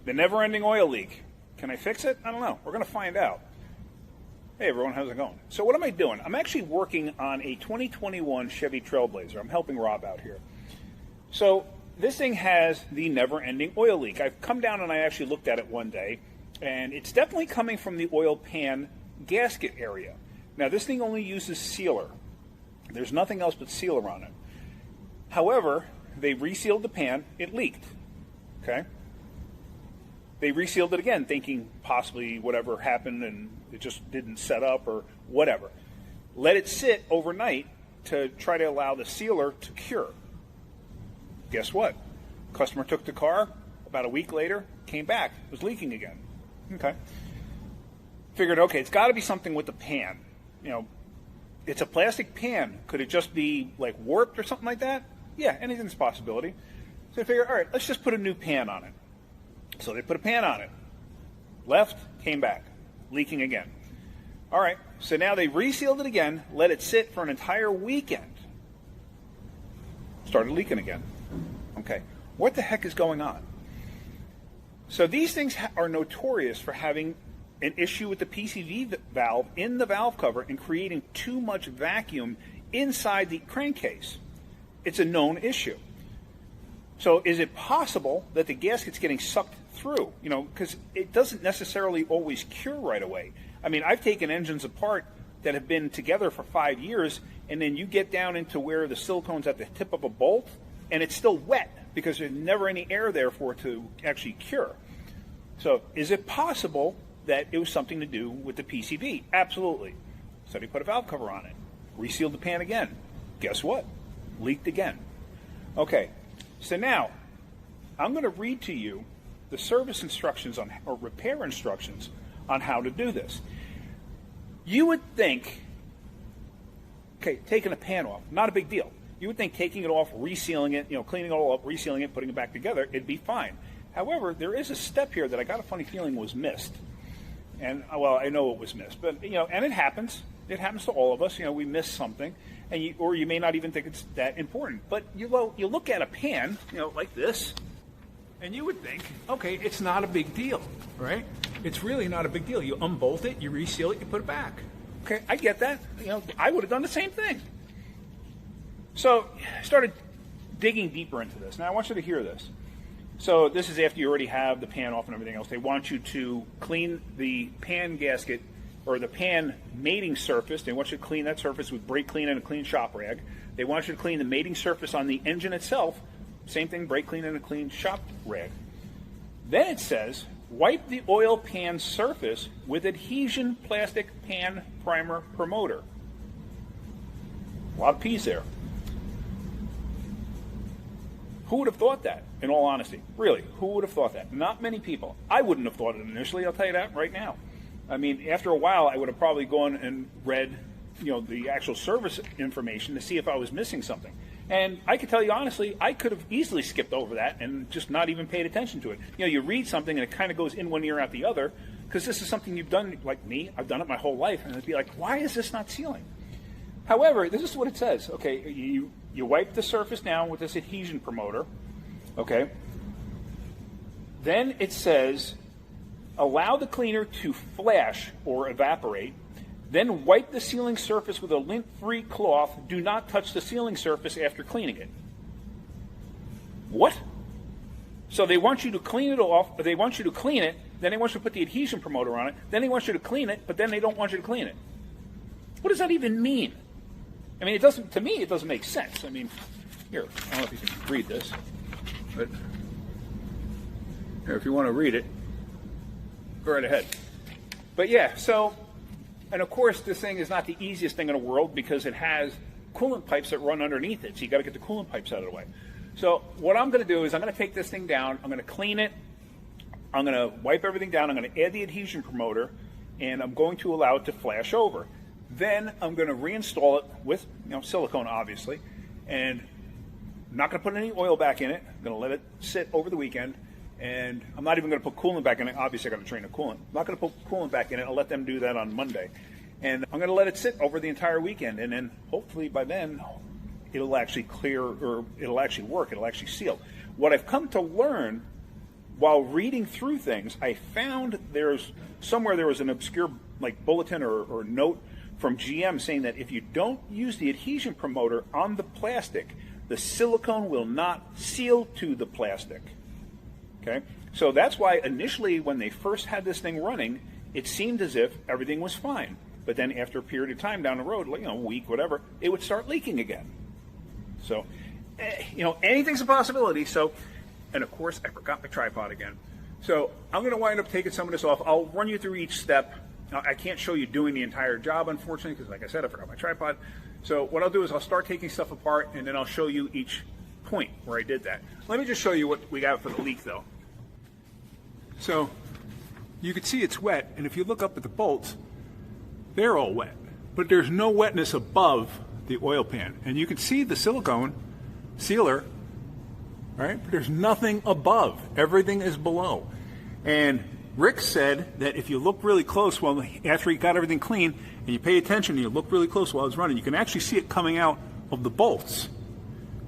The never-ending oil leak. Can I fix it? I don't know. We're going to find out. Hey everyone, how's it going? So what am I doing? I'm actually working on a 2021 Chevy Trailblazer. I'm helping Rob out here. So this thing has the never-ending oil leak. I've come down and I actually looked at it one day, and it's definitely coming from the oil pan gasket area. Now this thing only uses sealer. There's nothing else but sealer on it. However, they resealed the pan, it leaked. Okay? They resealed it again, thinking possibly whatever happened and it just didn't set up or whatever. Let it sit overnight to try to allow the sealer to cure. Guess what? Customer took the car, about a week later, came back, it was leaking again. Okay. Figured, okay, it's got to be something with the pan. You know, it's a plastic pan. Could it just be like warped or something like that? Yeah, anything's a possibility. So I figured, all right, let's just put a new pan on it. So they put a pan on it. Left, came back, leaking again. All right, so now they resealed it again, let it sit for an entire weekend. Started leaking again. Okay, what the heck is going on? So these things are notorious for having an issue with the PCV valve in the valve cover and creating too much vacuum inside the crankcase. It's a known issue. So is it possible that the gasket's getting sucked through? You know, because it doesn't necessarily always cure right away. I mean, I've taken engines apart that have been together for 5 years, and then you get down into where the silicone's at the tip of a bolt, and it's still wet because there's never any air there for it to actually cure. So is it possible that it was something to do with the PCV? Absolutely. So they put a valve cover on it, resealed the pan again. Guess what? Leaked again. Okay. So now, I'm going to read to you the service instructions on, or repair instructions on how to do this. You would think, okay, taking a pan off, not a big deal. You would think taking it off, resealing it, you know, cleaning it all up, resealing it, putting it back together, it'd be fine. However, there is a step here that I got a funny feeling was missed. And, well, I know it was missed, but, you know, and it happens. It happens to all of us. You know, we miss something, and or you may not even think it's that important. But you look at a pan, you know, like this, and you would think, okay, it's not a big deal, right? It's really not a big deal. You unbolt it, you reseal it, you put it back. Okay, I get that. You know, I would have done the same thing. So I started digging deeper into this. Now I want you to hear this. So this is after you already have the pan off and everything else. They want you to clean the pan gasket or the pan mating surface. They want you to clean that surface with brake clean and a clean shop rag. They want you to clean the mating surface on the engine itself. Same thing, brake clean and a clean shop rag. Then it says, wipe the oil pan surface with adhesion plastic pan primer promoter. A lot of P's there. Who would have thought that, in all honesty? Really, who would have thought that? Not many people. I wouldn't have thought it initially, I'll tell you that right now. I mean, after a while, I would have probably gone and read, you know, the actual service information to see if I was missing something. And I can tell you honestly, I could have easily skipped over that and just not even paid attention to it. You know, you read something and it kind of goes in one ear out the other, because this is something you've done, like me, I've done it my whole life, and it'd be like, why is this not sealing? However, this is what it says. Okay, you wipe the surface down with this adhesion promoter, okay? Then it says, allow the cleaner to flash or evaporate, then wipe the sealing surface with a lint-free cloth. Do not touch the sealing surface after cleaning it. What? So they want you to clean it off, they want you to clean it, then they want you to put the adhesion promoter on it, then they want you to clean it, but then they don't want you to clean it. What does that even mean? I mean, it doesn't, to me, it doesn't make sense. I mean, here, I don't know if you can read this, but here, if you want to read it, go right ahead. But yeah, so, and of course, this thing is not the easiest thing in the world because it has coolant pipes that run underneath it, so you got to get the coolant pipes out of the way. So what I'm going to do is I'm going to take this thing down, I'm going to clean it, I'm going to wipe everything down, I'm going to add the adhesion promoter, and I'm going to allow it to flash over. Then I'm going to reinstall it with, you know, silicone, obviously, and I'm not going to put any oil back in it. I'm going to let it sit over the weekend, and I'm not even going to put coolant back in it. Obviously, I got to train the coolant. I'm not going to put coolant back in it. I'll let them do that on Monday, and I'm going to let it sit over the entire weekend, and then hopefully by then it'll actually clear, or it'll actually work. It'll actually seal. What I've come to learn while reading through things, I found there was an obscure like bulletin or note from GM saying that if you don't use the adhesion promoter on the plastic, the silicone will not seal to the plastic. Okay, so that's why initially when they first had this thing running, it seemed as if everything was fine. But then after a period of time down the road, like, a week, whatever, it would start leaking again. So, anything's a possibility. So, and of course, I forgot my tripod again. So I'm going to wind up taking some of this off. I'll run you through each step. Now, I can't show you doing the entire job, unfortunately, because like I said, I forgot my tripod. So what I'll do is I'll start taking stuff apart, and then I'll show you each point where I did that. Let me just show you what we got for the leak, though. So you can see it's wet, and if you look up at the bolts, they're all wet. But there's no wetness above the oil pan. And you can see the silicone sealer, right? But there's nothing above. Everything is below. And Rick said that if you look really close, after he got everything clean, and you pay attention and you look really close while it's running, you can actually see it coming out of the bolts.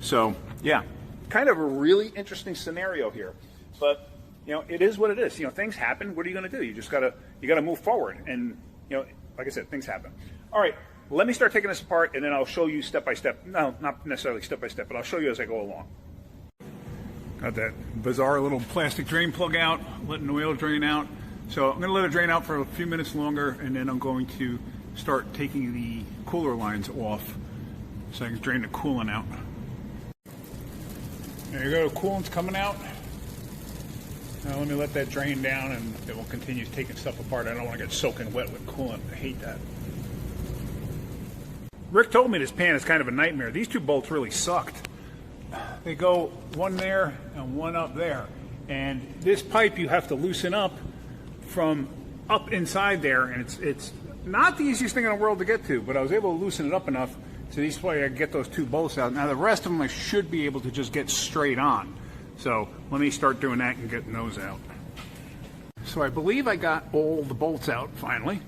So, yeah, kind of a really interesting scenario here. But, it is what it is. Things happen. What are you going to do? You just got to move forward. And, like I said, things happen. All right, let me start taking this apart, and then I'll show you step by step. No, not necessarily step by step, but I'll show you as I go along. Got that bizarre little plastic drain plug out, letting the oil drain out. So I'm going to let it drain out for a few minutes longer, and then I'm going to start taking the cooler lines off so I can drain the coolant out. There you go, coolant's coming out. Now let me let that drain down, and then we'll continue taking stuff apart. I don't want to get soaking wet with coolant. I hate that. Rick told me this pan is kind of a nightmare. These two bolts really sucked. They go one there and one up there. And this pipe you have to loosen up from up inside there, and it's not the easiest thing in the world to get to, but I was able to loosen it up enough so this way I can get those two bolts out. Now the rest of them I should be able to just get straight on. So let me start doing that and getting those out. So I believe I got all the bolts out finally.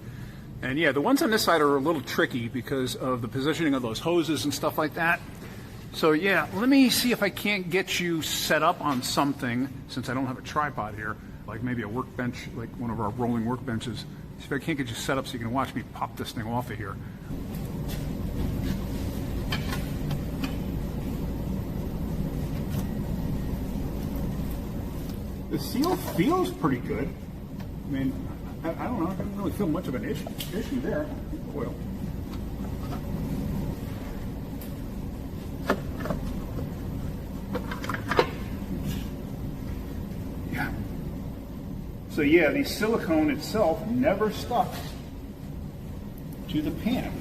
And yeah, the ones on this side are a little tricky because of the positioning of those hoses and stuff like that. So yeah, let me see if I can't get you set up on something, since I don't have a tripod here, like maybe a workbench, like one of our rolling workbenches. See if I can't get you set up so you can watch me pop this thing off of here. The seal feels pretty good. I mean, I don't know. I don't really feel much of an issue there. Oil. Yeah. So yeah, the silicone itself never stuck to the pan.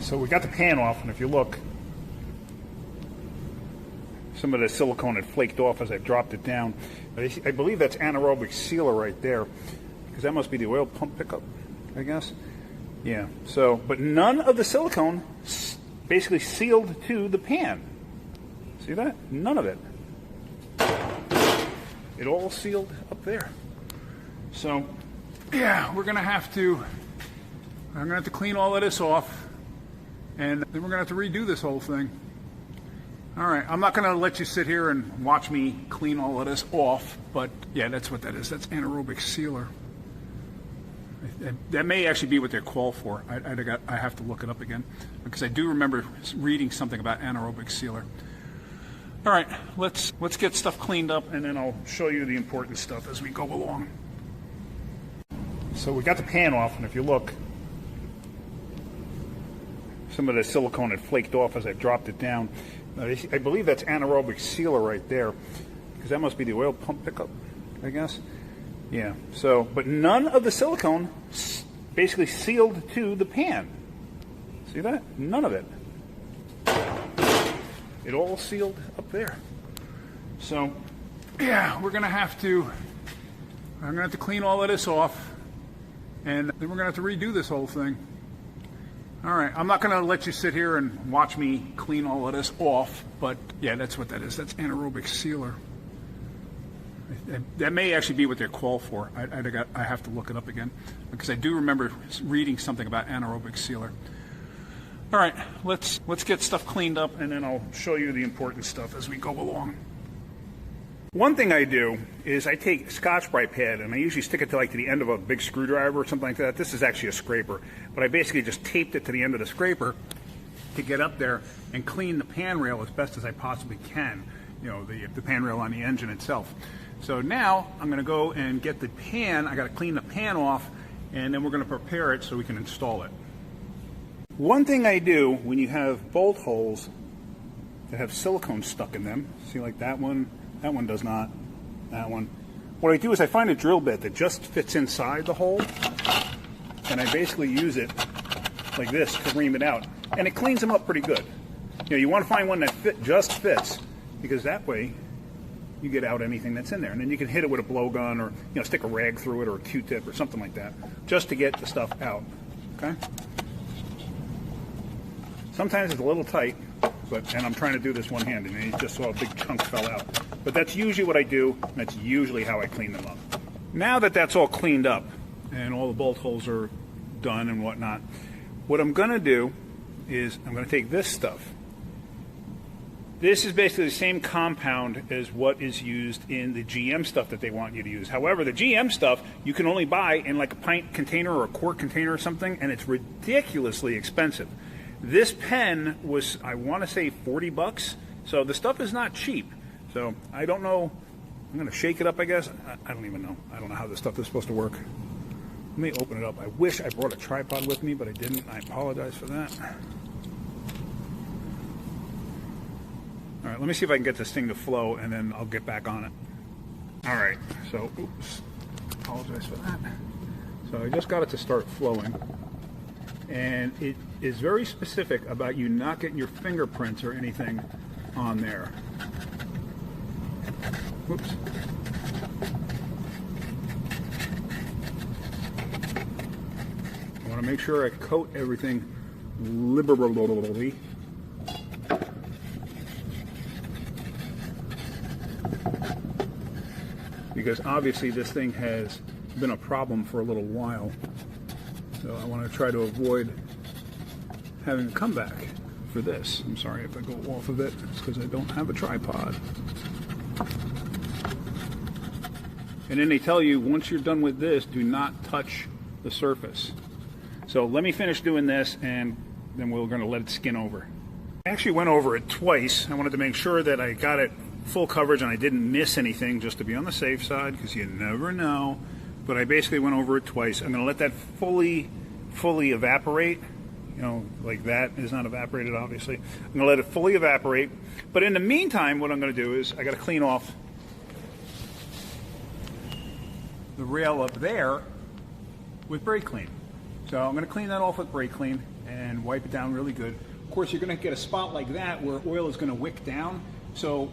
So we got the pan off, and if you look, some of the silicone had flaked off as I dropped it down. I believe that's anaerobic sealer right there, because that must be the oil pump pickup, I guess. Yeah, so, but none of the silicone basically sealed to the pan. See that? None of it. It all sealed up there. So, yeah, I'm going to have to clean all of this off, and then we're going to have to redo this whole thing. All right, I'm not going to let you sit here and watch me clean all of this off, but yeah, that's what that is. That's anaerobic sealer. That may actually be what they're called for. I have to look it up again, because I do remember reading something about anaerobic sealer. All right, let's get stuff cleaned up, and then I'll show you the important stuff as we go along. So we got the pan off, and if you look, some of the silicone had flaked off as I dropped it down. I believe that's anaerobic sealer right there, because that must be the oil pump pickup, I guess. Yeah, so, but none of the silicone basically sealed to the pan. See that? None of it. It all sealed up there. So, yeah, I'm gonna have to clean all of this off, and then we're gonna have to redo this whole thing. All right, I'm not going to let you sit here and watch me clean all of this off, but yeah, that's what that is. That's anaerobic sealer. That may actually be what they're called for. I have to look it up again, because I do remember reading something about anaerobic sealer. All right, let's get stuff cleaned up, and then I'll show you the important stuff as we go along. One thing I do is I take Scotch-Brite pad and I usually stick it to the end of a big screwdriver or something like that. This is actually a scraper, but I basically just taped it to the end of the scraper to get up there and clean the pan rail as best as I possibly can. You know, the pan rail on the engine itself. So now I'm going to go and get the pan. I got to clean the pan off, and then we're going to prepare it so we can install it. One thing I do when you have bolt holes that have silicone stuck in them, see, like that one does not, that one. What I do is I find a drill bit that just fits inside the hole, and I basically use it like this to ream it out, and it cleans them up pretty good. You know, you want to find one that just fits, because that way you get out anything that's in there, and then you can hit it with a blowgun, or stick a rag through it, or a Q-tip or something like that, just to get the stuff out. Okay. Sometimes it's a little tight, and I'm trying to do this one-handed, and you just saw a big chunk fell out. But that's usually what I do, and that's usually how I clean them up. Now that that's all cleaned up, and all the bolt holes are done and whatnot, what I'm going to do is I'm going to take this stuff. This is basically the same compound as what is used in the GM stuff that they want you to use. However, the GM stuff you can only buy in like a pint container or a quart container or something, and it's ridiculously expensive. This pen was, I want to say, 40 bucks. So the stuff is not cheap. So I don't know. I'm going to shake it up, I guess. I don't even know. I don't know how this stuff is supposed to work. Let me open it up. I wish I brought a tripod with me, but I didn't. I apologize for that. All right, let me see if I can get this thing to flow, and then I'll get back on it. All right, so, oops. Apologize for that. So I just got it to start flowing. And it is very specific about you not getting your fingerprints or anything on there. Whoops. I want to make sure I coat everything liberally. Because obviously this thing has been a problem for a little while. So I want to try to avoid having a comeback for this. I'm sorry if I go off of it. It's because I don't have a tripod. And then they tell you, once you're done with this, do not touch the surface. So let me finish doing this, and then we're going to let it skin over. I actually went over it twice. I wanted to make sure that I got it full coverage and I didn't miss anything, just to be on the safe side, because you never know. But I basically went over it twice. I'm going to let that fully evaporate. You know, like that is not evaporated, obviously. I'm going to let it fully evaporate. But in the meantime, what I'm going to do is I got to clean off the rail up there with brake clean. So I'm going to clean that off with brake clean and wipe it down really good. Of course, you're going to get a spot like that where oil is going to wick down. So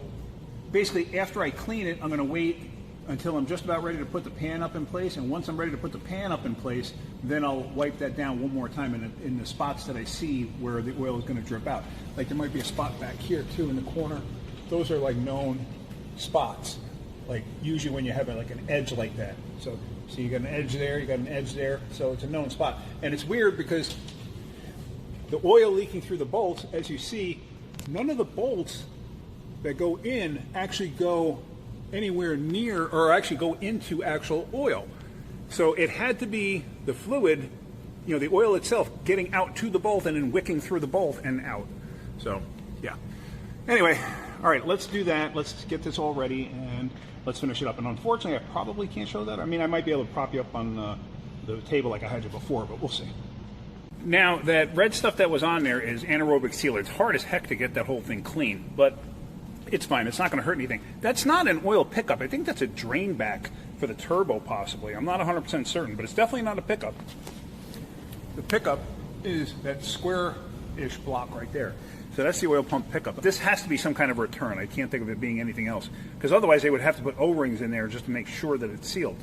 basically, after I clean it, I'm going to wait until I'm just about ready to put the pan up in place. And once I'm ready to put the pan up in place, then I'll wipe that down one more time in the spots that I see where the oil is going to drip out. Like there might be a spot back here too in the corner. Those are like known spots. Like usually when you have like an edge like that. So you got an edge there, you got an edge there. So it's a known spot. And it's weird because the oil leaking through the bolts, as you see, none of the bolts that go in actually go anywhere near, or actually go into actual oil. So it had to be the fluid, you know, the oil itself getting out to the bolt and then wicking through the bolt and out. So yeah. Anyway, all right, let's do that. Let's get this all ready and let's finish it up. And unfortunately, I probably can't show that. I mean, I might be able to prop you up on the table like I had you before, but we'll see. Now, that red stuff that was on there is anaerobic sealer. It's hard as heck to get that whole thing clean, but it's fine. It's not going to hurt anything. That's not an oil pickup. I think that's a drain back for the turbo, possibly. I'm not 100% certain, but it's definitely not a pickup. The pickup is that square-ish block right there. So that's the oil pump pickup. This has to be some kind of return. I can't think of it being anything else, because otherwise they would have to put O-rings in there just to make sure that it's sealed.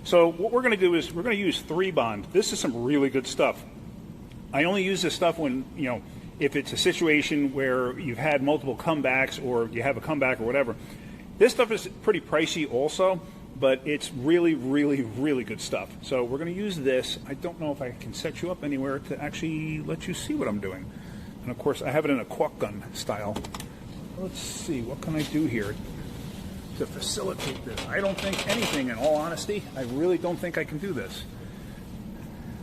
So what we're going to do is we're going to use 3-bond. This is some really good stuff. I only use this stuff when, you know, if it's a situation where you've had multiple comebacks or you have a comeback or whatever. This stuff is pretty pricey also, but it's really, really, really good stuff. So we're going to use this. I don't know if I can set you up anywhere to actually let you see what I'm doing. And of course, I have it in a caulk gun style. Let's see, what can I do here? to facilitate this. I don't think anything, in all honesty. I really don't think I can do this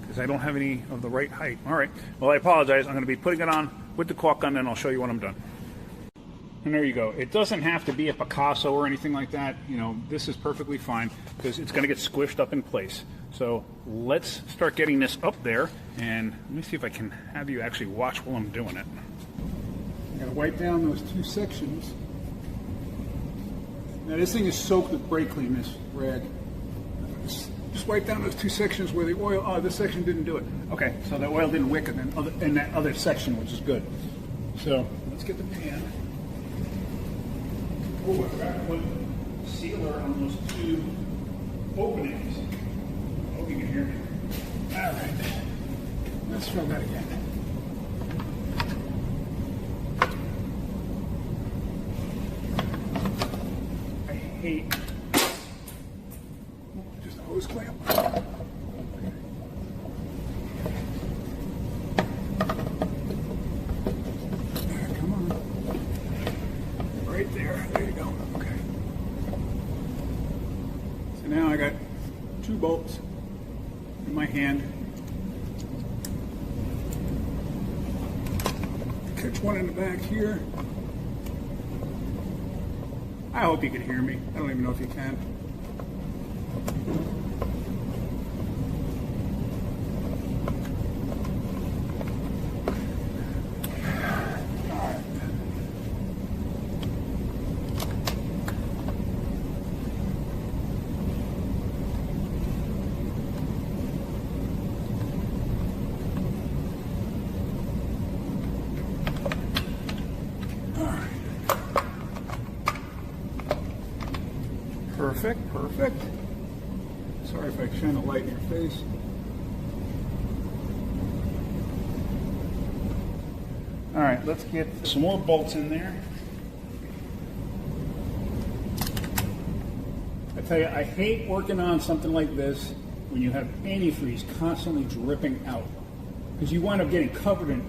because I don't have any of the right height. All right, well, I apologize. I'm going to be putting it on with the caulk gun, and I'll show you when I'm done. And there you go. It doesn't have to be a Picasso or anything like that. You know, this is perfectly fine because it's going to get squished up in place. So let's start getting this up there, and let me see if I can have you actually watch while I'm doing it. I got to wipe down those 2 sections. Now this thing is soaked with brake clean, this rag. Just wipe down those 2 sections where the oil, oh, this section didn't do it. Okay, so the oil didn't wick in that other section, which is good. So let's get the pan. Oh, I forgot to put sealer on those 2 openings. I hope you can hear me. All right, let's try that again. I hate just a hose clamp. Come on. Right there. There you go. Okay. So now I got 2 bolts in my hand. Catch one in the back here. I hope you can hear me. I don't even know if you can. Perfect, perfect. Sorry if I shine a light in your face. All right, let's get some more bolts in there. I tell you, I hate working on something like this when you have antifreeze constantly dripping out, because you wind up getting covered in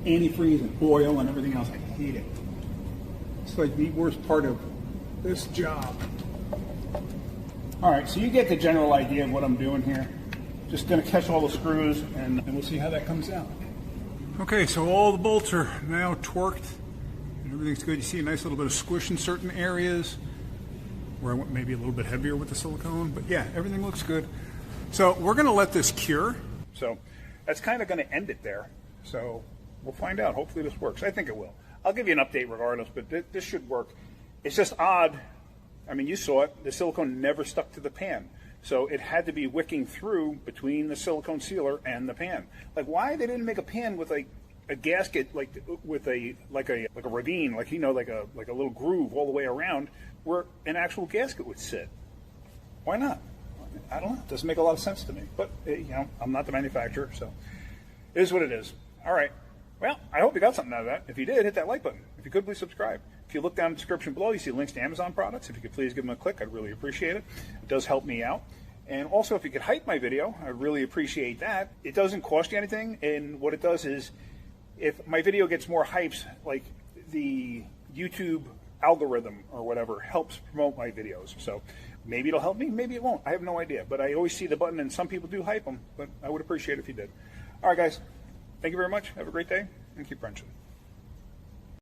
antifreeze and oil and everything else. I hate it. It's like the worst part of this job. All right, so you get the general idea of what I'm doing here. Just gonna catch all the screws and we'll see how that comes out. Okay, so all the bolts are now torqued and everything's good. You see a nice little bit of squish in certain areas where I went maybe a little bit heavier with the silicone, but yeah, everything looks good. So we're gonna let this cure. So that's kind of gonna end it there. So we'll find out. Hopefully this works. I think it will. I'll give you an update regardless, but this should work. It's just odd. I mean, you saw it. The silicone never stuck to the pan. So it had to be wicking through between the silicone sealer and the pan. Like, why they didn't make a pan with a gasket, like with a ravine, like, you know, like a little groove all the way around where an actual gasket would sit? Why not? I don't know. It doesn't make a lot of sense to me. But, you know, I'm not the manufacturer, so it is what it is. All right. Well, I hope you got something out of that. If you did, hit that like button. If you could, please subscribe. If you look down in the description below, you see links to Amazon products. If you could please give them a click, I'd really appreciate it. It does help me out. And also, if you could hype my video, I'd really appreciate that. It doesn't cost you anything, and what it does is, if my video gets more hypes, like the YouTube algorithm or whatever helps promote my videos. So maybe it'll help me, maybe it won't. I have no idea. But I always see the button, and some people do hype them, but I would appreciate it if you did. All right, guys. Thank you very much. Have a great day, and keep wrenching.